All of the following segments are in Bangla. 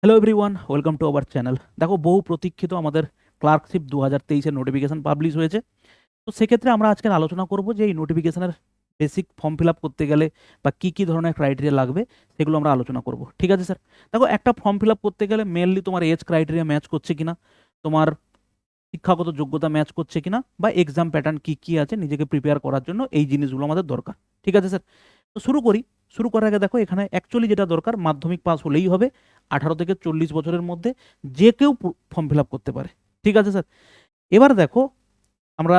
Hello everyone, welcome to our channel. দেখো, বহু প্রতীক্ষিত আমাদের ক্লার্কশিপ 2023-এর নোটিফিকেশান পাবলিশ হয়েছে। তো সেক্ষেত্রে আমরা আজকের আলোচনা করব যে এই নোটিফিকেশানের বেসিক ফর্ম ফিল আপ করতে গেলে বা কী কী ধরনের ক্রাইটেরিয়া লাগবে সেগুলো আমরা আলোচনা করব। ঠিক আছে স্যার? দেখো, একটা ফর্ম ফিল আপ করতে গেলে মেনলি তোমার এজ ক্রাইটেরিয়া ম্যাচ করছে কিনা, তোমার শিক্ষাগত যোগ্যতা ম্যাচ করছে কিনা, বা এক্সাম প্যাটার্ন কী কী আছে নিজেকে প্রিপেয়ার করার জন্য, এই জিনিসগুলো আমাদের দরকার। ঠিক আছে স্যার? তো শুরু করি। শুরু করার আগে দেখো, এখানে অ্যাকচুয়ালি যেটা দরকার, মাধ্যমিক পাস হলেই হবে। 18 থেকে 40 বছরের মধ্যে যে কেউ ফর্ম ফিল আপ করতে পারে। ঠিক আছে স্যার? এবার দেখো, আমরা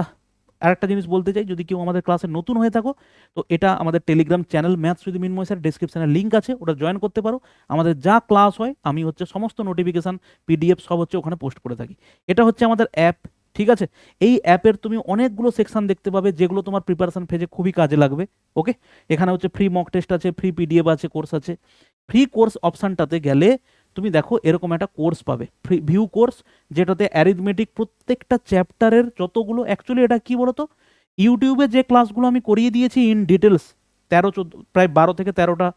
আরেকটা জিনিস বলতে চাই, যদি কেউ আমাদের ক্লাসে নতুন হয়ে থাকো, তো এটা আমাদের Telegram channel maths with মিনময় sir, ডেসক্রিপশনে লিঙ্ক আছে, ওটা জয়েন করতে পারো। আমাদের যা ক্লাস হয় আমি সমস্ত নোটিফিকেশান, পিডিএফ সব ওখানে পোস্ট করে থাকি। এটা হচ্ছে আমাদের অ্যাপ। ঠিক আছে? এই অ্যাপের তুমি অনেকগুলো সেকশন দেখতে পাবে যেগুলো তোমার প্রিপারেশন ফেজে খুবই কাজে লাগবে। ওকে? এখানে ফ্রি মক টেস্ট আছে, ফ্রি পিডিএফ আছে, কোর্স আছে। ফ্রি কোর্স অপশানটাতে গেলে তুমি দেখো এরকম একটা কোর্স পাবে, ফ্রি ভিউ কোর্স, যেটাতে অ্যারিথমেটিক প্রত্যেকটা চ্যাপ্টারের যতগুলো, অ্যাকচুয়ালি এটা কি বলতো, ইউটিউবে যে ক্লাসগুলো আমি করিয়ে দিয়েছি ইন ডিটেলস, 13-14, প্রায় 12 থেকে 13টা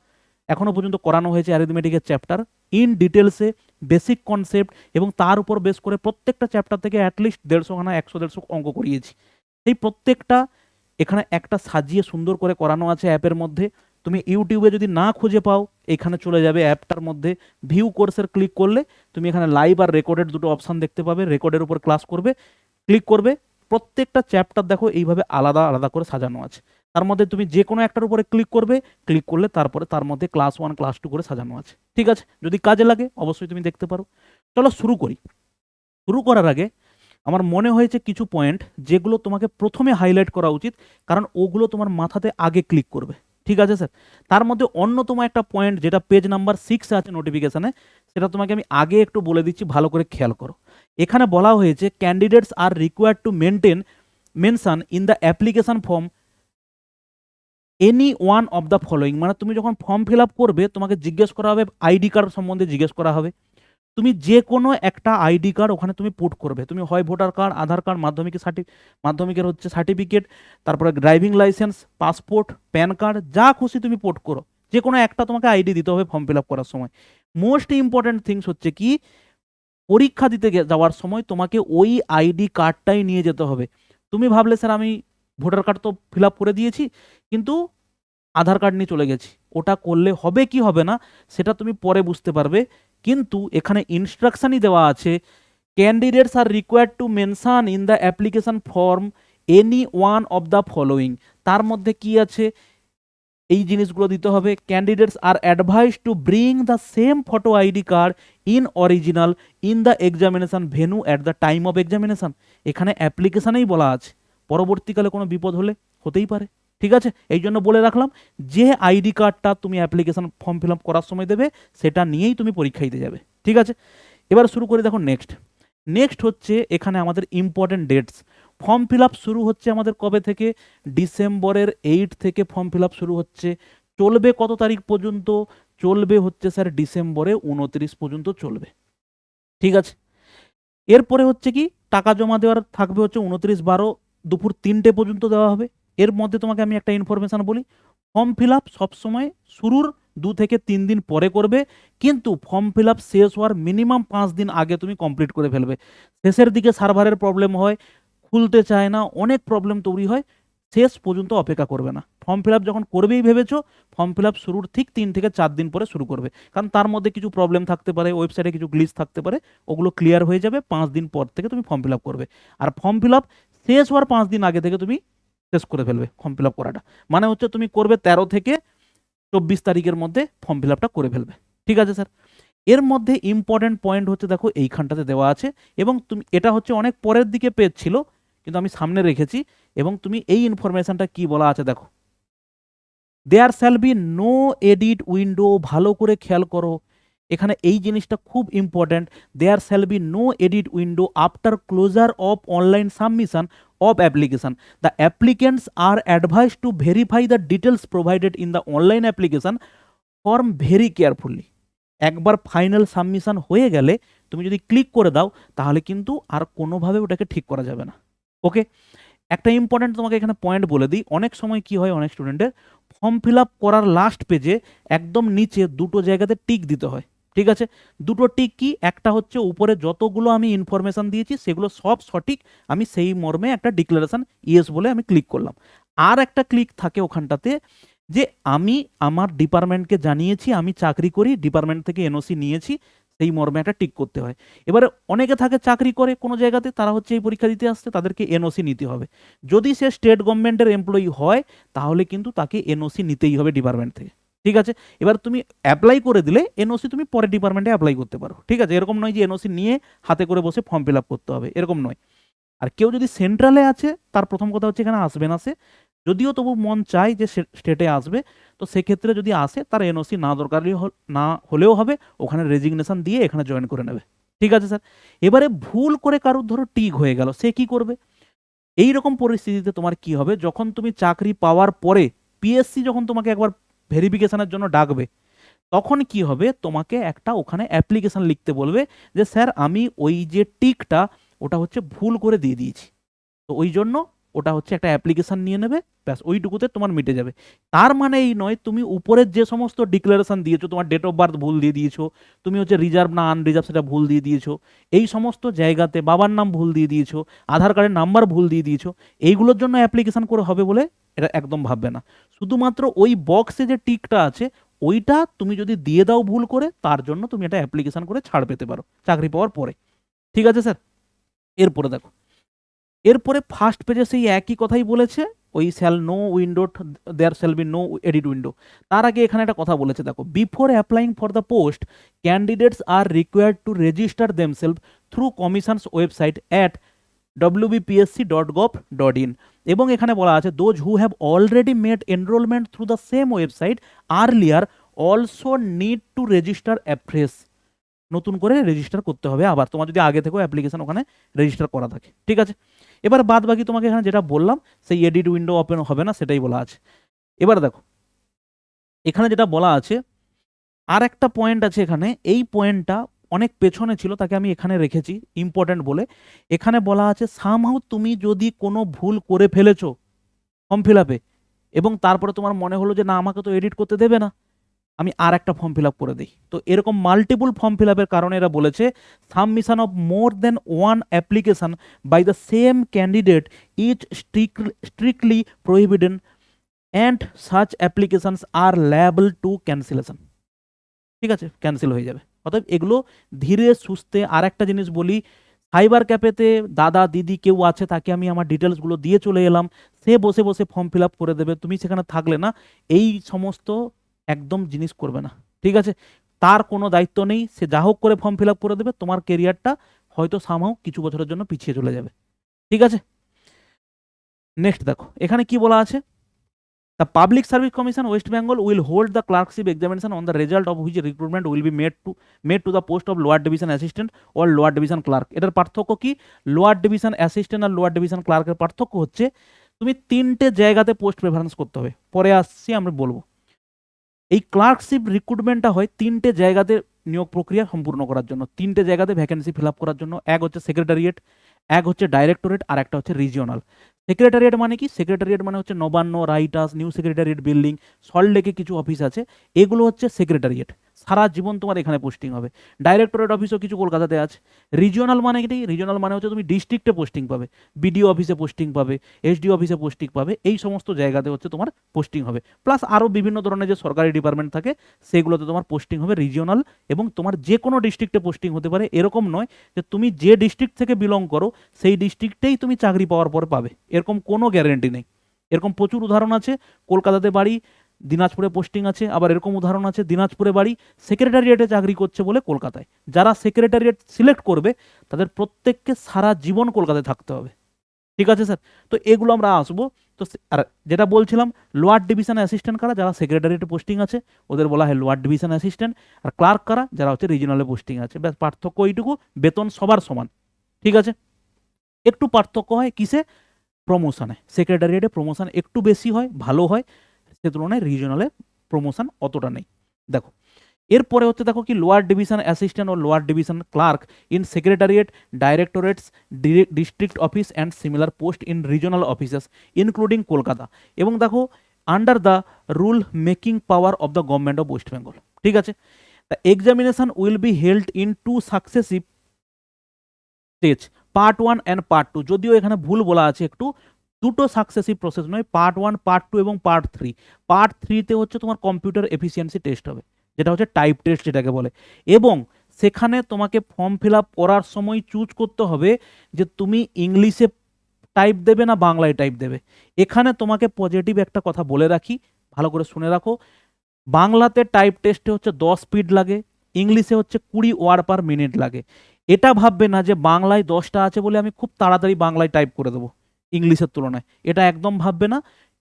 এখনও পর্যন্ত করানো হয়েছে অ্যারিথমেটিকের চ্যাপ্টার, ইন ডিটেলসে, বেসিক কনসেপ্ট, এবং তার উপর বেস করে প্রত্যেকটা চ্যাপ্টার থেকে অ্যাটলিস্ট 150 100 অঙ্ক করিয়েছি। এই প্রত্যেকটা এখানে একটা সাজিয়ে সুন্দর করে করানো আছে অ্যাপের মধ্যে। তুমি ইউটিউবে যদি না খুঁজে পাও, এখানে চলে যাবে অ্যাপটার মধ্যে, ভিউ কোর্সের ক্লিক করলে তুমি এখানে লাইভ আর রেকর্ডেড দুটো অপশান দেখতে পাবে। রেকর্ডের উপর ক্লাস করবে, ক্লিক করবে, প্রত্যেকটা চ্যাপ্টার দেখো এইভাবে আলাদা আলাদা করে সাজানো আছে। তার মধ্যে তুমি যে কোনো একটার উপরে ক্লিক করবে, ক্লিক করলে তারপরে তার মধ্যে ক্লাস 1 ক্লাস 2 করে সাজানো আছে। ঠিক আছে? যদি কাজে লাগে অবশ্যই তুমি দেখতে পারো। চলো শুরু করি। শুরু করার আগে আমার মনে হয়েছে কিছু পয়েন্ট যেগুলো তোমাকে প্রথমে হাইলাইট করা উচিত, কারণ ওগুলো তোমার মাথাতে আগে ক্লিক করবে। ঠিক আছে স্যার? তার মধ্যে অন্যতম একটা পয়েন্ট, যেটা পেজ নাম্বার 6 আছে নোটিফিকেশানে, সেটা তোমাকে আমি আগে একটু বলে দিচ্ছি, ভালো করে খেয়াল করো। এখানে বলা হয়েছে candidates are required two mention in the application form any one of the following. মানে তুমি যখন ফর্ম ফিল আপ করবে, তোমাকে জিজ্ঞেস করা হবে, আইডি কার্ড সম্বন্ধে জিজ্ঞেস করা হবে। তুমি যে কোনো একটা আইডি কার্ড ওখানে তুমি পুট করবে। তুমি হয় ভোটার কার্ড, আধার কার্ড, মাধ্যমিকের সার্টিফিকেট, তারপরে driving licence, passport, pan card, যা খুশি তুমি পুট করো। যে কোনো একটা তোমাকে আইডি দিতে হবে ফর্ম ফিল আপ করার সময়। মোস্ট ইম্পর্ট্যান্ট থিংস হচ্ছে কি, পরীক্ষা দিতে যাওয়ার সময় তোমাকে ওই আইডি কার্ডটাই নিয়ে যেতে হবে। তুমি ভাবলে স্যার আমি ভোটার কার্ড তো ফিল আপ করে দিয়েছি, কিন্তু আধার কার্ড নিয়ে চলে গেছি, ওটা করলে হবে কি হবে না সেটা তুমি পরে বুঝতে পারবে। কিন্তু এখানে ইনস্ট্রাকশনই দেওয়া আছে, candidates are required two mention in the application form any one of the following. তার মধ্যে কি আছে, এই জিনিসগুলো দিতে হবে। Candidates are advice to bring the same photo ID card in original in the examination venue at the time of examination. এখানে অ্যাপ্লিকেশানেই বলা আছে, পরবর্তীকালে কোনো বিপদ হলে হতেই পারে। ঠিক আছে? এই জন্য বলে রাখলাম, যে আইডি কার্ডটা তুমি অ্যাপ্লিকেশন ফর্ম ফিল আপ করার সময় দেবে, সেটা নিয়েই তুমি পরীক্ষা দিতে যাবে। ঠিক আছে? এবার শুরু করে দেখো নেক্সট। নেক্সট হচ্ছে এখানে আমাদের important dates. Form fill up শুরু হচ্ছে আমাদের কবে থেকে? ডিসেম্বরের 8 থেকে ফর্ম ফিল আপ শুরু হচ্ছে। চলবে কত তারিখ পর্যন্ত? চলবে হচ্ছে স্যার ডিসেম্বরে 29 পর্যন্ত চলবে। ঠিক আছে? এরপরে হচ্ছে কি, টাকা জমা দেওয়ার থাকবে হচ্ছে 29/12 দুপুর 3টে পর্যন্ত দেওয়া হবে। এর মধ্যে তোমাকে আমি একটা ইনফরমেশান বলি, ফর্ম ফিল আপ সবসময় শুরুর 2 থেকে 3 দিন পরে করবে, কিন্তু ফর্ম ফিল আপ শেষ হওয়ার মিনিমাম 5 দিন আগে তুমি কমপ্লিট করে ফেলবে। শেষের দিকে সার্ভারের প্রবলেম হয়, খুলতে চায় না, অনেক প্রবলেম তৈরি হয়, শেষ পর্যন্ত অপেক্ষা করবে না। ফর্ম ফিল আপ যখন করবেই ভেবেছো, ফর্ম ফিল আপ শুরুর ঠিক 3 থেকে 4 দিন পরে শুরু করবে, কারণ তার মধ্যে কিছু প্রবলেম থাকতে পারে, ওয়েবসাইটে কিছু গ্লিচ থাকতে পারে, ওগুলো ক্লিয়ার হয়ে যাবে 5 দিন পর থেকে তুমি ফর্ম ফিল আপ করবে। আর ফর্ম ফিল আপ শেষ হওয়ার 5 দিন আগে থেকে তুমি শেষ করে ফেলবে ফর্ম ফিল আপ করাটা। মানে হচ্ছে তুমি করবে 13 থেকে 24 তারিখের মধ্যে ফর্ম ফিল আপটা করে ফেলবে। ঠিক আছে স্যার? এর মধ্যে ইম্পর্টেন্ট পয়েন্ট হচ্ছে, দেখো এইখানটাতে দেওয়া আছে, এবং তুমি এটা হচ্ছে অনেক পরের দিকে পেজ ছিল, কিন্তু আমি সামনে রেখেছি, এবং তুমি এই ইনফরমেশনটা কি বলা আছে দেখো, there shall be no edit window. ভালো করে খেয়াল করো, এখানে এই জিনিসটা খুব important. There shall be no edit window after closure of online submission of application. The applicants are advised to verify the details provided in the online application form very carefully. একবার ফাইনাল সাবমিশন হয়ে গেলে তুমি যদি ক্লিক করে দাও, তাহলে কিন্তু আর কোনোভাবে ওটাকে ঠিক করা যাবে না। ওকে? একটা ইম্পর্টেন্ট তোমাকে এখানে পয়েন্ট বলে দিই, অনেক সময় কি হয়, অনেক স্টুডেন্টের ফর্ম ফিল আপ করার লাস্ট পেজে একদম নিচে দুটো জায়গাতে টিক দিতে হয়। ঠিক আছে, দুটো টিক কি, একটা হচ্ছে উপরে যতগুলো আমি ইনফরমেশন দিয়েছি সেগুলো সব সঠিক, আমি সেই মর্মে একটা ডিক্লারেশন ইয়েস বলে আমি ক্লিক করলাম। আর একটা ক্লিক থাকে ওখানটাতে যে আমি আমার ডিপার্টমেন্টকে জানিয়েছি আমি চাকরি করি, ডিপার্টমেন্ট থেকে এনওসি নিয়েছি, সেই মর্মে একটা টিক করতে হয়। এবারে অনেকে থাকে চাকরি করে কোনো জায়গাতে, তারা হচ্ছে এই পরীক্ষা দিতে আসছে, তাদেরকে এনওসি নিতে হবে। যদি সে স্টেট গভর্নমেন্টের এমপ্লয়ি হয় তাহলে কিন্তু তাকে এনওসি নিতেই হবে ডিপার্টমেন্ট থেকে। ঠিক আছে, এবার তুমি অ্যাপ্লাই করে দিলে এনওসি তুমি পরে ডিপার্টমেন্টে অ্যাপ্লাই করতে পারো। ঠিক আছে, এরকম নয় যে এনওসি নিয়ে হাতে করে বসে ফর্ম ফিল আপ করতে হবে, এরকম নয়। আর কেউ যদি সেন্ট্রালে আছে তার প্রথম কথা হচ্ছে এখানে আসবে না সে, যদিও তবু মন চায় যে স্টেটে আসবে, তো সেক্ষেত্রে যদি আসে তার এনওসি না দরকারি না হলেও হবে, ওখানে রেজিগনেশন দিয়ে এখানে জয়েন করে নেবে। ঠিক আছে স্যার, এবারে ভুল করে কারোর ধরো টিক হয়ে গেল, সে কি করবে? এই রকম পরিস্থিতিতে তোমার কি হবে, যখন তুমি চাকরি পাওয়ার পরে পিএসসি যখন তোমাকে একবার ভেরিফিকেশনের জন্য ডাকবে, তখন কি হবে, তোমাকে একটা ওখানে অ্যাপ্লিকেশন লিখতে বলবে যে স্যার আমি ওই যে টিকটা ওটা হচ্ছে ভুল করে দিয়ে দিয়েছি, তো ওই জন্য ওটা হচ্ছে একটা অ্যাপ্লিকেশন নিয়ে নেবে, ব্যাস ওইটুকুতে তোমার মিটে যাবে। তার মানে এই নয় তুমি উপরের যে সমস্ত ডিক্লারেশন দিয়েছো, তোমার ডেট অফ বার্থ ভুল দিয়ে দিয়েছো, তুমি হচ্ছে রিজার্ভ না আনরিজার্ভ সেটা ভুল দিয়ে দিয়েছো, এই সমস্ত জায়গাতে বাবার নাম ভুল দিয়ে দিয়েছো, আধার কার্ডের নাম্বার ভুল দিয়ে দিয়েছো, এইগুলোর জন্য অ্যাপ্লিকেশন করে হবে বলে এটা একদম ভাববে না। শুধুমাত্র ওই বক্সে যে টিকটা আছে ওইটা তুমি যদি দিয়ে দাও ভুল করে, তার জন্য তুমি একটা অ্যাপ্লিকেশন করে ছাড় পেতে পারো চাকরি পাওয়ার পরে। ঠিক আছে স্যার, এরপরে দেখো, এরপরে ফার্স্ট পেজে সেই একই কথাই বলেছে, ওই shall no window, there shall be no edit window. তার আগে এখানে একটা কথা বলেছে দেখো, before applying for the post candidates are required to register themselves through commission's website at wbpsc.gov.in, এবং এখানে বলা আছে those who have already made enrolment through the same website earlier also need to register afresh, নতুন করে রেজিস্টার করতে হবে আবার, তোমার যদি আগে থেকেও অ্যাপ্লিকেশন ওখানে রেজিস্টার করা থাকে। ঠিক আছে, এবার বাদ বাকি তোমাকে এখানে যেটা বললাম সেই এডিট উইন্ডো ওপেন হবে না সেটাই বলা আছে। এবার দেখো এখানে যেটা বলা আছে, আর একটা পয়েন্ট আছে এখানে, এই পয়েন্টটা অনেক পেছনে ছিল, তাকে আমি এখানে রেখেছি ইম্পর্টেন্ট বলে। এখানে বলা আছে সামহাউ তুমি যদি কোনো ভুল করে ফেলেছো ফর্ম ফিল আপে এবং তারপরে তোমার মনে হলো যে না আমাকে তো এডিট করতে দেবে না, আমি আর একটা ফর্ম ফিল আপ করে দিই, তো এরকম মাল্টিপল ফর্ম ফিল আপের কারণে এরা বলেছে submission of more than one application by the same candidate is strictly prohibited and such applications are liable to cancellation. ঠিক আছে, ক্যান্সেল হয়ে যাবে। অতএব এগুলো ধীরে সুস্থে, আর একটা জিনিস বলি, সাইবার ক্যাফেতে দাদা দিদি কেউ আছে, তাকে আমি আমার ডিটেলসগুলো দিয়ে চলে এলাম, সে বসে বসে ফর্ম ফিল আপ করে দেবে, তুমি সেখানে থাকলে না, এই সমস্ত একদম জিনিস করবে না। ঠিক আছে, তার কোনো দায়িত্ব নেই, সে যা হোক করে ফর্ম ফিল আপ করে দেবে, তোমার কেরিয়ারটা হয়তো সামহাও কিছু বছরের জন্য পিছিয়ে চলে যাবে। ঠিক আছে, নেক্সট দেখো এখানে কি বলা আছে, the public service commission West Bengal will hold the clerkship examination on the result of which recruitment will be made to the post of lower division assistant or lower division clerk. এটার পার্থক্য কি, লোয়ার ডিভিশন অ্যাসিস্ট্যান্ট আর লোয়ার ডিভিশন ক্লার্কের পার্থক্য হচ্ছে তুমি তিনটে জায়গাতে পোস্ট প্রেফারেন্স করতে হবে, পরে আসছি আমরা বলবো। এই ক্লার্কশিপ রিক্রুটমেন্টটা হয় তিনটে জায়গাতে নিয়োগ প্রক্রিয়া সম্পূর্ণ করার জন্য, তিনটে জায়গাতে ভ্যাকেন্সি ফিল আপ করার জন্য, এক হচ্ছে সেক্রেটারিয়েট, এক হচ্ছে ডাইরেক্টরেট, আর একটা হচ্ছে রিজিওনাল। সেক্রেটারিয়েট মানে কি, সেক্রেটারিয়েট মানে হচ্ছে নবান্ন, রাইটাস, নিউ সেক্রেটারিয়েট বিল্ডিং, সল্টলেকে কিছু অফিস আছে, এগুলো হচ্ছে সেক্রেটারিয়েট, সারা জীবন তোমার এখানে পোস্টিং হবে। ডাইরেক্টরেট অফিসও কিছু কলকাতাতে আছে। রিজিওনাল মানে কি, রিজিওনাল মানে হচ্ছে তুমি ডিস্ট্রিক্টে পোস্টিং পাবে, বিডিও অফিসে পোস্টিং পাবে, এসডি অফিসে পোস্টিং পাবে, এই সমস্ত জায়গাতে হচ্ছে তোমার পোস্টিং হবে। প্লাস আরও বিভিন্ন ধরনের যে সরকারি ডিপার্টমেন্ট থাকে সেগুলোতে তোমার পোস্টিং হবে রিজিওনাল, এবং তোমার যে কোনো ডিস্ট্রিক্টে পোস্টিং হতে পারে, এরকম নয় যে তুমি যে ডিস্ট্রিক্ট থেকে বিলং করো সেই ডিস্ট্রিক্টেই তুমি চাকরি পাওয়ার পর পাবে, এরকম কোনো গ্যারেন্টি নেই। এরকম প্রচুর উদাহরণ আছে, কলকাতাতে বাড়ি দিনাজপুরে পোস্টিং আছে, আবার এরকম উদাহরণ আছে দিনাজপুরে বাড়ি সেক্রেটারিয়েটে চাকরি করছে বলে কলকাতায়। যারা সেক্রেটারিয়েট সিলেক্ট করবে তাদের প্রত্যেককে সারা জীবন কলকাতায় থাকতে হবে। ঠিক আছে স্যার, তো এগুলো আমরা আসবো। তো আর যেটা বলছিলাম, লোয়ার ডিভিশন অ্যাসিস্ট্যান্ট কারা, যারা সেক্রেটারিয়েটে পোস্টিং আছে ওদের বলা হয় লোয়ার ডিভিশন অ্যাসিস্ট্যান্ট, আর ক্লার্ক কারা, যারা হচ্ছে রিজিওনালে পোস্টিং আছে, ব্যাস পার্থক্য এইটুকু, বেতন সবার সমান। ঠিক আছে, একটু পার্থক্য হয় কিসে, প্রমোশনে, সেক্রেটারিয়েটে প্রমোশন একটু বেশি হয়, ভালো হয়, সে তুলনায় রিজিওনালে প্রমোশন অতটা নেই। দেখো এরপরে হচ্ছে দেখো কি, লোয়ার ডিভিশন অ্যাসিস্ট্যান্ট ও lower division clerk in secretariat, directorates, district office and similar post in regional offices including Kolkata, এবং দেখো under the rule making power of the government of West Bengal. ঠিক আছে, the examination will be held in 2 successive stage, part 1 and part 2। যদিও এখানে ভুল বলা আছে একটু, দুটো সাকসেসিভ প্রসেস নয়, পার্ট 1 পার্ট 2 এবং পার্ট 3। পার্ট 3তে হচ্ছে তোমার কম্পিউটার এফিসিয়েন্সি টেস্ট হবে, যেটা হচ্ছে টাইপ টেস্ট যেটাকে বলে, এবং সেখানে তোমাকে ফর্ম ফিল আপ করার সময় চুজ করতে হবে যে তুমি ইংলিশে টাইপ দেবে না বাংলায় টাইপ দেবে। এখানে তোমাকে পজিটিভ একটা কথা বলে রাখি, ভালো করে শুনে রাখো, বাংলাতে টাইপ টেস্টে হচ্ছে 10 স্পিড লাগে, ইংলিশে হচ্ছে 20 ওয়ার্ড পার মিনিট লাগে। এটা ভাববে না যে বাংলায় 10টা আছে বলে আমি খুব তাড়াতাড়ি বাংলায় টাইপ করে দেবো ইংলিশের তুলনায়, এটা একদম ভাববে না।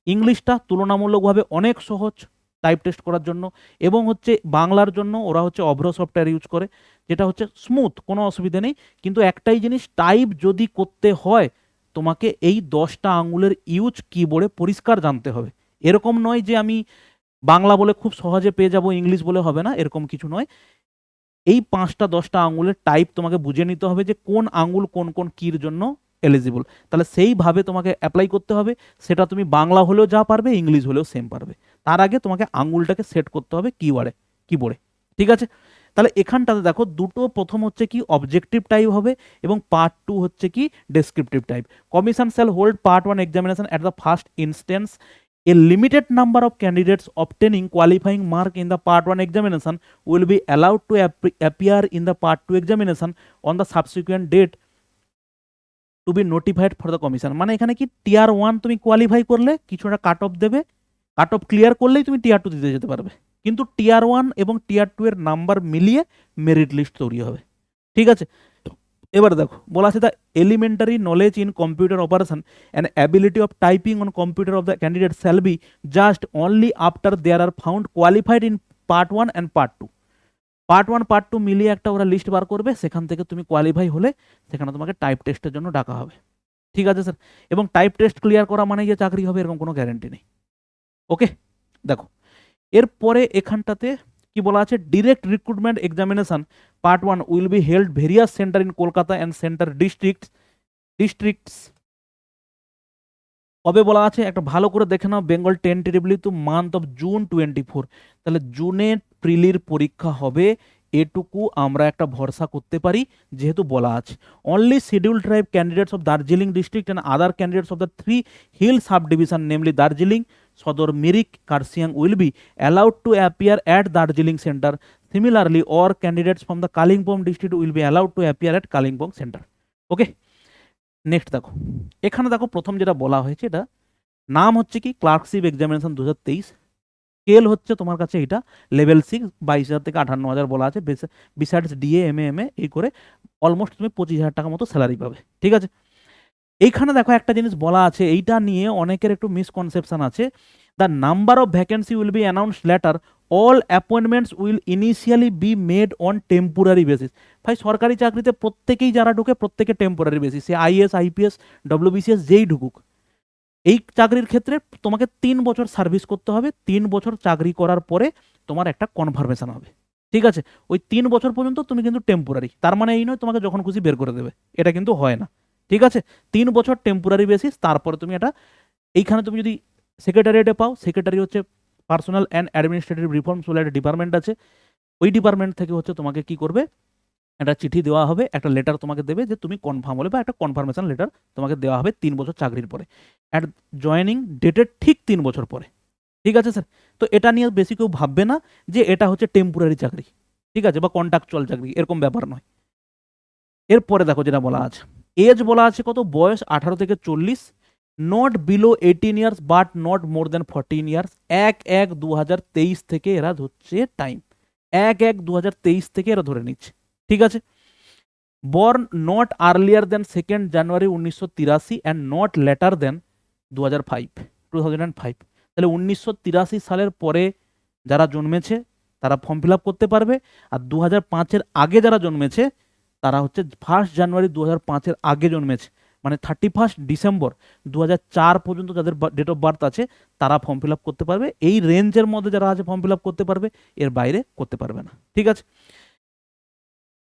ইংলিশটা তুলনামূলকভাবে অনেক সহজ টাইপ টেস্ট করার জন্য, এবং হচ্ছে বাংলার জন্য ওরা হচ্ছে অভ্র সফটওয়্যার ইউজ করে, যেটা হচ্ছে স্মুথ, কোনো অসুবিধা নেই। কিন্তু একটাই জিনিস, টাইপ যদি করতে হয় তোমাকে এই 10টা আঙুলের ইউজ কিবোর্ডে পরিষ্কার জানতে হবে। এরকম নয় যে আমি বাংলা বলে খুব সহজে পেয়ে যাব, ইংলিশ বলে হবে না, এরকম কিছু নয়। এই 5টা 10টা আঙুলের টাইপ তোমাকে বুঝে নিতে হবে যে কোন আঙুল কোন কোন কির জন্য এলিজিবল, তাহলে সেইভাবে তোমাকে অ্যাপ্লাই করতে হবে। সেটা তুমি বাংলা হলেও যা পারবে, ইংলিশ হলেও সেম পারবে। তার আগে তোমাকে আঙুলটাকে সেট করতে হবে কিবোর্ডে, ঠিক আছে? তাহলে এখানটাতে দেখো দুটো, প্রথম হচ্ছে কি অবজেক্টিভ টাইপ হবে, এবং পার্ট 2 হচ্ছে কি descriptive type. Commission shall hold part 1 examination at the first instance. A limited number of candidates obtaining qualifying mark in the part 1 examination will be allowed to appear in the part 2 examination on the subsequent date to be notified for the commission। মানে এখানে কি টিয়ার 1 তুমি কোয়ালিফাই করলে কিছু একটা কাট অফ দেবে, কাট অফ ক্লিয়ার করলেই তুমি টিয়ার 2 দিতে যেতে পারবে, কিন্তু টিয়ার 1 এবং টিয়ার 2 এর নাম্বার মিলিয়ে মেরিট লিস্ট তৈরি হবে, ঠিক আছে? এবার দেখো বলা আছে, the elementary knowledge in computer operation and ability of typing on computer of the candidate shall B just only after their are found qualified in part 1 and part 2। Part 1 part 2 মিলিয়ে একটা ওরা লিস্ট বার করবে, সেখান থেকে তুমি কোয়ালিফাই হলে সেখানে তোমাকে টাইপ টেস্টের জন্য ডাকা হবে, ঠিক আছে স্যার? এবং টাইপ টেস্ট ক্লিয়ার করা মানে যে চাকরি হবে এরকম কোনো গ্যারেন্টি নেই। ওকে, দেখো এরপরে এখানটাতে কি বলা আছে, direct recruitment examination part 1 will be held various centre in Kolkata and centre districts. কবে বলা আছে একটা ভালো করে দেখে নাও, Bengal tentatively to month of June 24। তাহলে জুনে প্রিলির পরীক্ষা হবে, এটুকু আমরা একটা ভরসা করতে পারি, যেহেতু বলা আছে only schedule tribe candidates of Darjeeling district and other candidates of the 3 hill sub division namely Darjeeling, Sadar, Mirik, Kurseong will be allowed to appear at Darjeeling centre. Similarly or candidates from the Kalimpong district will be allowed to appear at Kalimpong centre. Okay, next দেখো, এখানে দেখো প্রথম যেটা বলা হয়েছে, এটা নাম হচ্ছে কি ক্লার্কশিপ এক্সামিনেশন 2023। স্কেল হচ্ছে তোমার কাছে এটা লেভেল 6, 22,000 থেকে 58,000 বলা আছে, বিসাইডস ডিএ এমএ এই করে অলমোস্ট তুমি 25,000 টাকা মতো স্যালারি পাবে, ঠিক আছে? এইখানে দেখো একটা জিনিস বলা আছে, এইটা নিয়ে অনেকের একটু মিসকনসেপশন আছে। The number of vacancy will be announced letter, all appointments will initially be made on temporary basis. ভাই সরকারি চাকরিতে প্রত্যেকেই যারা ঢুকে প্রত্যেকে temporary basis, say is IPS WBCS যেই ঢুকুক। এই চাকরির ক্ষেত্রে তোমাকে 3 বছর সার্ভিস করতে হবে, 3 বছর চাকরি করার পরে তোমার একটা কনফার্মেশন হবে, ঠিক আছে? ওই 3 বছর পর্যন্ত তুমি কিন্তু টেম্পোরারি, তার মানে এই নয় তোমাকে যখন খুশি বের করে দেবে, এটা কিন্তু হয় না, ঠিক আছে? 3 বছর টেম্পোরারি বেসিস, তারপরে তুমি এটা, এইখানে তুমি যদি সেক্রেটারিয়েটে পাও, সেক্রেটারি হচ্ছে পার্সোনাল অ্যান্ড অ্যাডমিনিস্ট্রেটিভ রিফর্মস বলে একটা ডিপার্টমেন্ট আছে, ওই ডিপার্টমেন্ট থেকে হচ্ছে তোমাকে কি করবে, একটা চিঠি দেওয়া হবে, একটা লেটার তোমাকে দেবে যে তুমি কনফার্ম হলে, বা একটা কনফার্মেশন লেটার তোমাকে দেওয়া হবে 3 বছর চাকরির পরে, অ্যাট জয়েনিং ডেটের ঠিক 3 বছর পরে, ঠিক আছে স্যার? তো এটা নিয়ে বেশি কেউ ভাববে না যে এটা হচ্ছে টেম্পোরারি চাকরি, ঠিক আছে, বা কন্ট্রাকচুয়াল চাকরি, এরকম ব্যাপার নয়। এরপরে দেখো যেটা বলা আছে, এজ বলা আছে কত, বয়স 18 থেকে 40, not below 18 years but not more than 14 years. 1/1/2023 থেকে এরা ধরছে টাইম, 1/1/2023 থেকে এরা ধরে নিচ্ছে, ঠিক আছে? Born not earlier than 2 January 1983 and not later than 2005। তাহলে 1983 সালের পরে যারা জন্মেছে তারা ফর্ম ফিল আপ করতে পারবে, আর 2005-এর আগে যারা জন্মেছে তারা হচ্ছে 1 জানুয়ারি 2005-এর আগে জন্মেছে, মানে 31 ডিসেম্বর 2004 পর্যন্ত যাদের ডেট অফ বার্থ আছে তারা ফর্ম ফিল আপ করতে পারবে। এই রেঞ্জের মধ্যে যারা আছে ফর্ম ফিল আপ করতে পারবে, এর বাইরে করতে পারবে না, ঠিক আছে?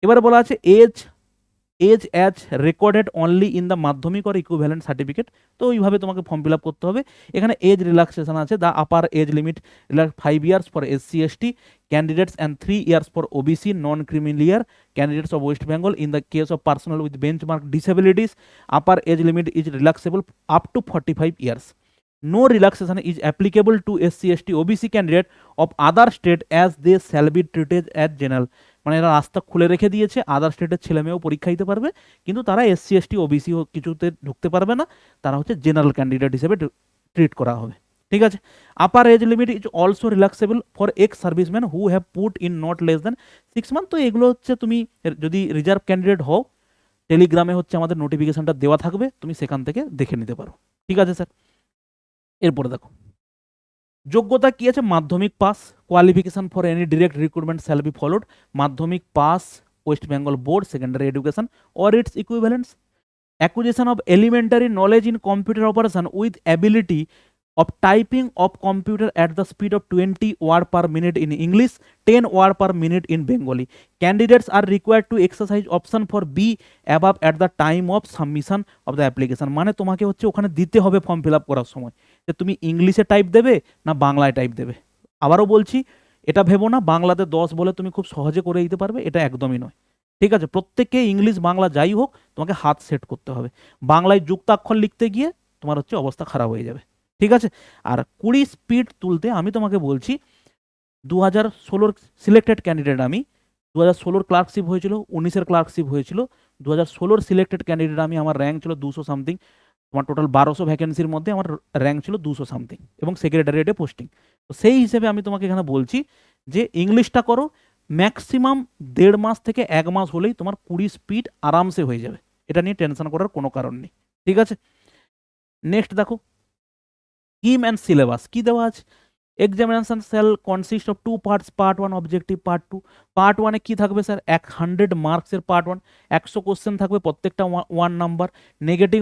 এবারে বলা আছে age as recorded only in the Madhyamik or equivalent certificate. তো ওইভাবে তোমাকে ফর্ম ফিল আপ করতে হবে। এখানে এজ রিল্যাক্সেশন আছে, the upper age limit 5 years for SC ST candidates and 3 years for OBC non creamy layer candidates of West Bengal. In the case of personal with benchmark disabilities upper age limit is relaxable up to 45 years. No relaxation is applicable to SC ST OBC candidate of other state as they shall be treated as general. মানে এরা রাস্তা খুলে রেখে দিয়েছে, আদার স্টেটের ছেলে মেয়েও পরীক্ষা দিতে পারবে, কিন্তু তারা SC ST OBC কিছুতে ঢুকতে পারবে না, তারা হচ্ছে জেনারেল ক্যান্ডিডেট হিসেবে ট্রিট করা হবে। ঠিক আছে। Upper age limit is also relaxable for ex serviceman who have put in not less than 6 months। তো এগুলো হচ্ছে তুমি যদি রিজার্ভ ক্যান্ডিডেট হও, টেলিগ্রামে হচ্ছে আমাদের নোটিফিকেশনটা দেওয়া থাকবে, তুমি সেখান থেকে দেখে নিতে পারো। ঠিক আছে স্যার। এরপরে দেখো যোগ্যতা কি আছে, Madhyamik pass. Qualification for any direct recruitment shall be followed, Madhyamik pass, West Bengal board secondary education or its equivalents. Acquisition of elementary knowledge in computer operation with ability of typing of computer at the speed of 20 word per minute in English, 10 word per minute in Bengali. Candidates are required to exercise option for B above at the time of submission of the application. মানে তোমাকে হচ্ছে ওখানে দিতে হবে ফর্ম ফিল আপ করার সময় যে তুমি ইংলিশে টাইপ দেবে না বাংলায় টাইপ দেবে। আবারও বলছি, এটা ভেবো না বাংলাতে 10 বলে তুমি খুব সহজে করে দিতে পারবে, এটা একদমই নয়। ঠিক আছে, প্রত্যেককে ইংলিশ বাংলা যাই হোক তোমাকে হাত সেট করতে হবে। বাংলায় যুক্তাক্ষর লিখতে গিয়ে তোমার হচ্ছে অবস্থা খারাপ হয়ে যাবে। ঠিক আছে। আর 20 স্পিড তুলতে আমি তোমাকে বলছি 2016 সিলেক্টেড ক্যান্ডিডেট, আমি 2016 ক্লার্কশিপ হয়েছিল, 19-এর ক্লার্কশিপ হয়েছিল, 2016 সিলেক্টেড ক্যান্ডিডেট আমি, আমার র্যাঙ্ক ছিল 200 সামথিং, আমার টোটাল 1200 ভ্যাকেন্সির মধ্যে আমার র্যাঙ্ক ছিল 200 সামথিং এবং সেক্রেটারিয়েটে পোস্টিং। তো সেই হিসেবে আমি তোমাকে এখানে বলছি যে ইংলিশটা করো, ম্যাক্সিমাম 1.5 মাস থেকে 1 মাস হলেই তোমার 20 স্পিড আরামসে হয়ে যাবে, এটা নিয়ে টেনশন করার কোনো কারণ নেই। ঠিক আছে। নেক্সট দেখো স্কিম অ্যান্ড সিলেবাস কি দেওয়া আছে। Examination shall consist of 2 parts, part 1 objective, part 2। Part 1-এ কি থাকবে স্যার, 100 মার্কসের পার্ট 1, 100 কোশ্চেন থাকবে, প্রত্যেকটা 1 নাম্বার, নেগেটিভ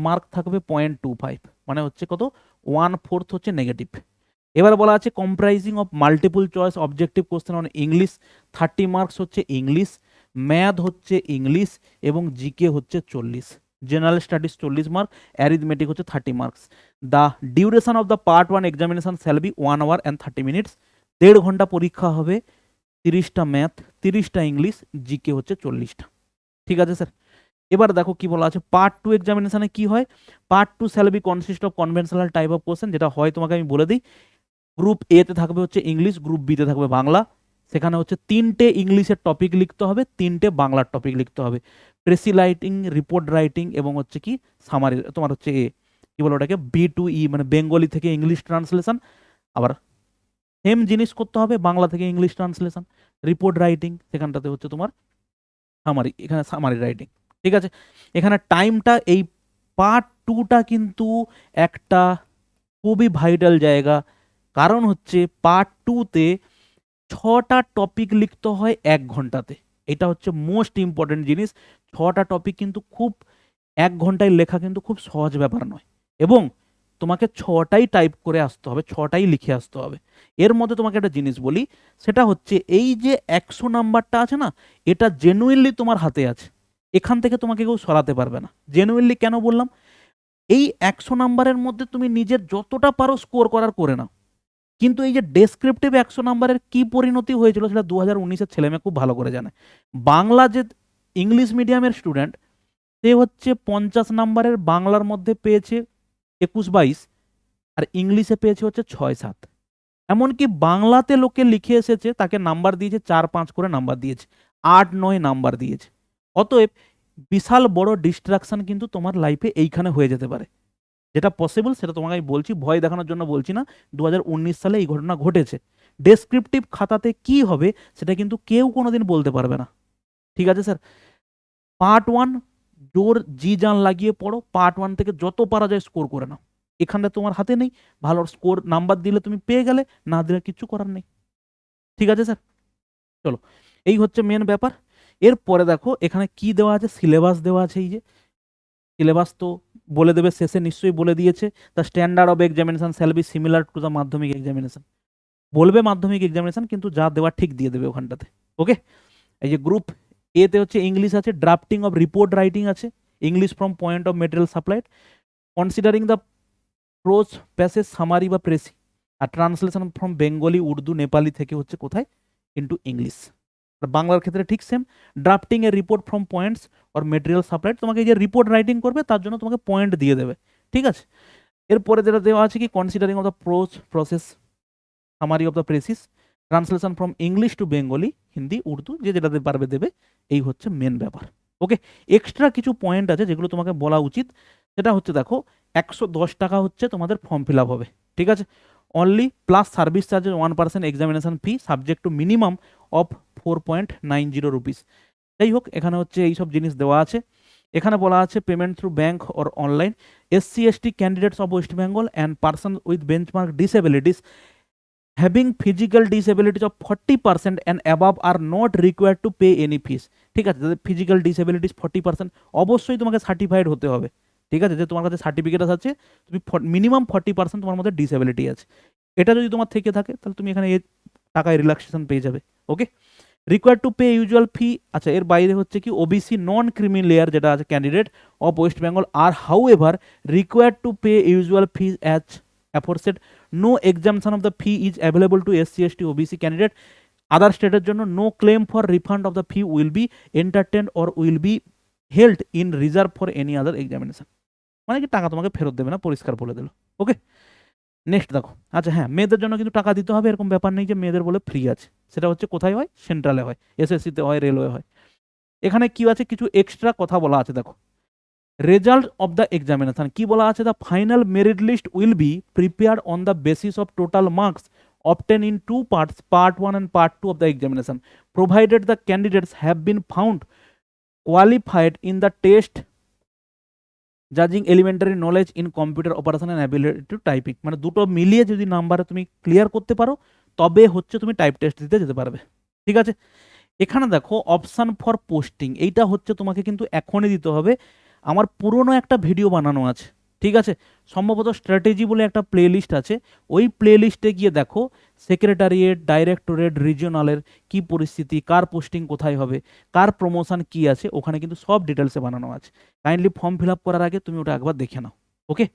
মার্ক থাকবে 0.25, মানে হচ্ছে কত 1/4 হচ্ছে নেগেটিভ। এবার বলা আছে comprising of multiple choice objective question on English, 30 marks হচ্ছে ইংলিশ, ম্যাথ হচ্ছে ইংলিশ এবং জিকে হচ্ছে 40, জেনারেল স্টাডিজ 40 মার্ক, অ্যারিথমেটিক হচ্ছে 30 marks. The duration of the part 1 examination shall be 1 hour and 30 minutes। 1.5 ঘন্টা পরীক্ষা হবে, 30টা ম্যাথ, 30টা ইংলিশ, জিকে হচ্ছে 40টা। ঠিক আছে স্যার। এবার দেখো কি বলা আছে, পার্ট 2 এক্সামিনেশনে কি হয়, part 2 shall be consist of conventional type of question, যেটা হয় তোমাকে আমি বলে দিই, গ্রুপ এ তে থাকবে হচ্ছে ইংলিশ, গ্রুপ বি তে থাকবে বাংলা। সেখানে হচ্ছে 3টে ইংলিশের টপিক লিখতে হবে, 3টে বাংলার টপিক লিখতে হবে, প্রেসি রাইটিং, রিপোর্ট রাইটিং এবং হচ্ছে কি সামারি, তোমার হচ্ছে কি বলে ওটাকে B2E, মানে বেঙ্গলি থেকে ইংলিশ ট্রান্সলেশন। আবার সেম জিনিস করতে হবে বাংলা থেকে ইংলিশ ট্রান্সলেশন, রিপোর্ট রাইটিং সেখানটাতে হচ্ছে তোমার সামারি, এখানে সামারি রাইটিং। ঠিক আছে। এখানে টাইমটা, এই পার্ট 2টা কিন্তু একটা খুবই ভাইটাল জায়গা, কারণ হচ্ছে পার্ট 2তে 6টা টপিক লিখতে হয় 1 ঘন্টাতে, এটা হচ্ছে মোস্ট ইম্পর্টেন্ট জিনিস। 6টা টপিক কিন্তু খুব 1 ঘন্টায় লেখা কিন্তু খুব সহজ ব্যাপার নয়, এবং তোমাকে 6টাই টাইপ করে আসতে হবে, 6টাই লিখে আসতে হবে। এর মধ্যে তোমাকে একটা জিনিস বলি, সেটা হচ্ছে এই যে 100 নাম্বারটা আছে না, এটা জেনুইনলি তোমার হাতে আছে, এখান থেকে তোমাকে কেউ সরাতে পারবে না। জেনুইনলি কেন বললাম, এই 100 নাম্বারের মধ্যে তুমি নিজের যতটা পারো স্কোর করার করে নাও, কিন্তু এই যে ডেসক্রিপটিভ 100 নাম্বারের কি পরিণতি হয়েছিল সেটা 2019-এর ছেলেমেয়ে খুব ভালো করে জানে। বাংলা যে ইংলিশ মিডিয়ামের স্টুডেন্ট, সে হচ্ছে 50 নাম্বারের বাংলার মধ্যে পেয়েছে 21-22, আর ইংলিশে পেয়েছে হচ্ছে 6-7। এমনকি বাংলাতে লোকে লিখে এসেছে, তাকে নাম্বার দিয়েছে 4-5 করে নাম্বার দিয়েছে, 8-9 নাম্বার দিয়েছে। অতএব বিশাল বড় ডিস্ট্রাকশন কিন্তু তোমার লাইফে এইখানে হয়ে যেতে পারে। যেটা পসিবল সেটা তোমাকে আমি বলছি, ভয় দেখানোর জন্য বলছি না, 2019 সালে এই ঘটনা ঘটেছে। ডেসক্রিপটিভ খাতাতে কি হবে সেটা কিন্তু কেউ কোনোদিন বলতে পারবে না। ঠিক আছে স্যার। পার্ট 1 জোর জি জান লাগিয়ে পড়ো, পার্ট 1 থেকে যত পারা যায় স্কোর করে নাও, এখানটা তোমার হাতে নেই, ভালো স্কোর নাম্বার দিলে তুমি পেয়ে গেলে, না দিলে কিচ্ছু করার নেই। ঠিক আছে স্যার। চলো, এই হচ্ছে মেন ব্যাপার। এরপরে দেখো এখানে কি দেওয়া আছে, সিলেবাস দেওয়া আছে। এই যে সিলেবাস তো বলে দেবে শেষে, নিশ্চয়ই বলে দিয়েছে, the standard of examination shall be similar to the মাধ্যমিক এক্সামিনেশন। বলবে মাধ্যমিক এক্সামিনেশন, কিন্তু যা দেওয়া ঠিক দিয়ে দেবে ওখানটাতে। ওকে। এই যে গ্রুপ এতে হচ্ছে ইংলিশ আছে, ড্রাফটিং অফ রিপোর্ট রাইটিং আছে, English from point of material supplied, considering the prose passage summary বা প্রেসি, আর ট্রান্সলেশন ফ্রম বেঙ্গলি, উর্দু, নেপালি থেকে হচ্ছে কোথায় ইন্টু ইংলিশ। বাংলার ক্ষেত্রে ঠিক same, drafting a report from points or material supplied, তোমাকে এই যে রিপোর্ট রাইটিং করবে তার জন্য তোমাকে পয়েন্ট দিয়ে দেবে, ঠিক আছে। এরপরে যেটা দেওয়া আছে কি, considering of the pros process summary of the precis, translation from English to Bengali, Hindi, Urdu, যে যেটাতে পারবে দেবে। এই হচ্ছে মেন ব্যাপার। ওকে, এক্সট্রা কিছু পয়েন্ট আছে যেগুলো তোমাকে বলা উচিত, সেটা হচ্ছে দেখো 110 টাকা হচ্ছে তোমাদের ফর্ম ফিল আপ হবে, ঠিক আছে, only, plus service charges 1% examination fee subject to minimum of 4.90 rupees. যাই হোক, এখানে হচ্ছে এইসব জিনিস দেওয়া আছে। এখানে বলা আছে payment through bank or online, SC/ST candidates of West Bengal and person with benchmark disabilities having physical disabilities of 40% and above are not required to pay any fees. ঠিক আছে, যাদের ফিজিক্যাল ডিসেবিলিটিস 40%, অবশ্যই তোমাকে সার্টিফাইড হতে হবে, ঠিক আছে, যে তোমার কাছে সার্টিফিকেট আছে তুমি মিনিমাম 40% তোমার মধ্যে ডিসেবিলিটি আছে। এটা যদি তোমার থেকে থাকে তাহলে তুমি এখানে এই টাকায় রিল্যাক্সেশন পেয়ে যাবে। ওকে, রিকোয়ার্ড টু পে ইউজুয়াল ফি, আচ্ছা এর বাইরে হচ্ছে কি ওবিসি নন ক্রিমি লেয়ার যেটা আছে candidate of West Bengal are however required to pay usual fee as aforesaid, no exemption of the fee is available to SC/ST OBC candidate. Other স্টেটের জন্য no claim for refund of the fee will be entertained or will be held in reserve for any other examination. মানে কি টাকা তোমাকে ফেরত দেবে না, পরিষ্কার বলে দিল। ওকে, নেক্সট দেখো, আচ্ছা হ্যাঁ, মেয়েদের জন্য কিন্তু টাকা দিতে হবে, এরকম ব্যাপার নেই যে মেয়েদের বলে ফ্রি আছে। সেটা হচ্ছে কোথায় হয়, সেন্ট্রালে হয়, SSC-তে হয়, রেলওয়ে হয়। এখানে কি আছে, কিছু এক্সট্রা কথা বলা আছে দেখো। রেজাল্ট অফ দ্য এক্সামিনেশন কি বলা আছে, the final merit list will be prepared on the basis of total marks obtained in two parts, part 1 and part 2 of the examination, provided the candidates have been found qualified in the test জাজিং elementary knowledge in computer operation and ability to typing. মানে দুটো মিলিয়ে যদি নাম্বারে তুমি ক্লিয়ার করতে পারো তবে হচ্ছে তুমি টাইপ টেস্ট দিতে যেতে পারবে, ঠিক আছে। এখানে দেখো অপশান ফর পোস্টিং, এইটা হচ্ছে তোমাকে কিন্তু এখনই দিতে হবে। আমার পুরনো একটা ভিডিও বানানো আছে, ঠিক আছে, সম্ভবত স্ট্র্যাটেজি বলে একটা প্লে লিস্ট আছে, ওই প্লে লিস্টে গিয়ে দেখো সেক্রেটারিয়েট, ডাইরেক্টরেট, রিজিওনালের কি পরিস্থিতি, কার পোস্টিং কোথায় হবে, কার প্রমোশন কি আছে, ওখানে কিন্তু সব ডিটেলসে বানানো আছে। কাইন্ডলি ফর্ম ফিল আপ করার আগে তুমি ওটা একবার দেখে নাও। ওকে,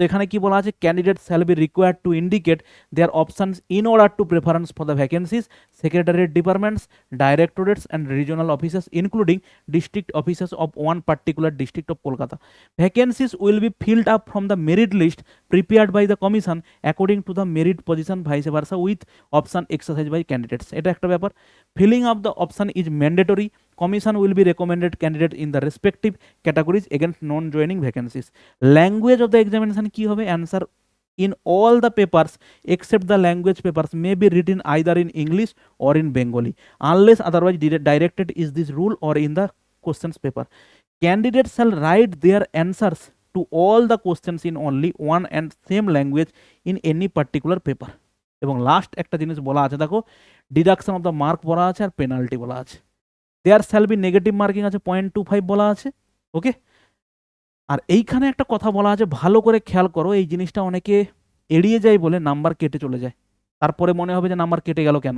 তো এখানে কি বলা আছে, candidate shall be required to indicate their options in order to preference for the vacancies, secretariat departments, directorates and regional officers including district officers of one particular district of Kolkata. Vacancies will be filled up from the merit list prepared by the commission according to the merit position vice versa with option exercise by candidates. এটা একটা ব্যাপার। Filling up the option is mandatory, commission will be recommended candidate in the respective categories against non joining vacancies. Language of the examination কি হবে, answer in all the papers except the language papers may be written either in English or in Bengali unless otherwise directed is this rule or in the questions paper. Candidates shall write their answers to all the questions in only one and same language in any particular paper. এবং লাস্ট একটা জিনিস বলা আছে দেখো, ডিডাকশন অফ দ্য মার্ক বলা আছে আর পেনাল্টি বলা আছে। There shall be negative marking আছে 0.25 বলা আছে। ওকে, আর এইখানে একটা কথা বলা আছে, ভালো করে খেয়াল করো, এই জিনিসটা অনেকে এড়িয়ে যায় বলে নাম্বার কেটে চলে যায়, তারপরে মনে হবে যে নাম্বার কেটে গেল কেন।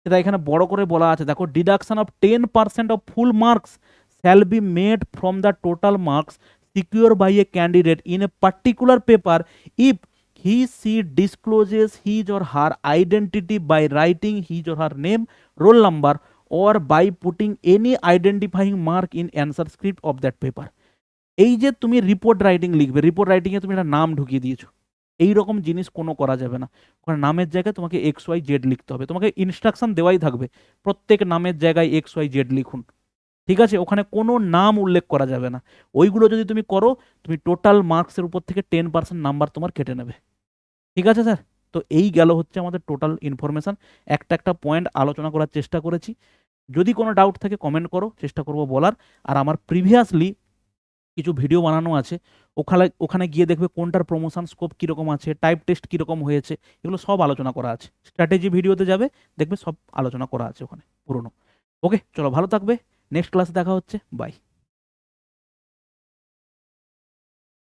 সেটা এখানে বড় করে বলা আছে দেখো, deduction of 10% of full marks shall be made from the total marks secure by a candidate in a particular paper if he she discloses his or her identity by writing his or her name, roll number or by putting any identifying mark in answer script of that paper. এই যে তুমি রিপোর্ট রাইটিং লিখবে, রিপোর্ট রাইটিংয়ে তুমি একটা নাম ঢুকিয়ে দিয়েছো, এই রকম জিনিস কোনো করা যাবে না। ওখানে নামের জায়গায় তোমাকে XYZ লিখতে হবে, তোমাকে ইনস্ট্রাকশন দেওয়াই থাকবে প্রত্যেক নামের জায়গায় XYZ লিখুন, ঠিক আছে, ওখানে কোনো নাম উল্লেখ করা যাবে না। ওইগুলো যদি তুমি করো, তুমি টোটাল মার্কসের উপর থেকে 10% নাম্বার তোমার কেটে নেবে, ঠিক আছে স্যার। তো এই গেল হচ্ছে আমাদের টোটাল ইনফরমেশান, একটা একটা পয়েন্ট আলোচনা করার চেষ্টা করেছি। যদি কোনো ডাউট থাকে কমেন্ট করো, চেষ্টা করব বলার। আর আমার প্রিভিয়াসলি কিছু ভিডিও বানানো আছে, ওখানে গিয়ে দেখবে কোনটার প্রমোশন স্কোপ কীরকম আছে, টাইপ টেস্ট কীরকম হয়েছে, এগুলো সব আলোচনা করা আছে। স্ট্র্যাটেজি ভিডিওতে যাবে, দেখবে সব আলোচনা করা আছে ওখানে পুরনো। ওকে, চলো ভালো থাকবে, নেক্সট ক্লাসে দেখা হচ্ছে, বাই।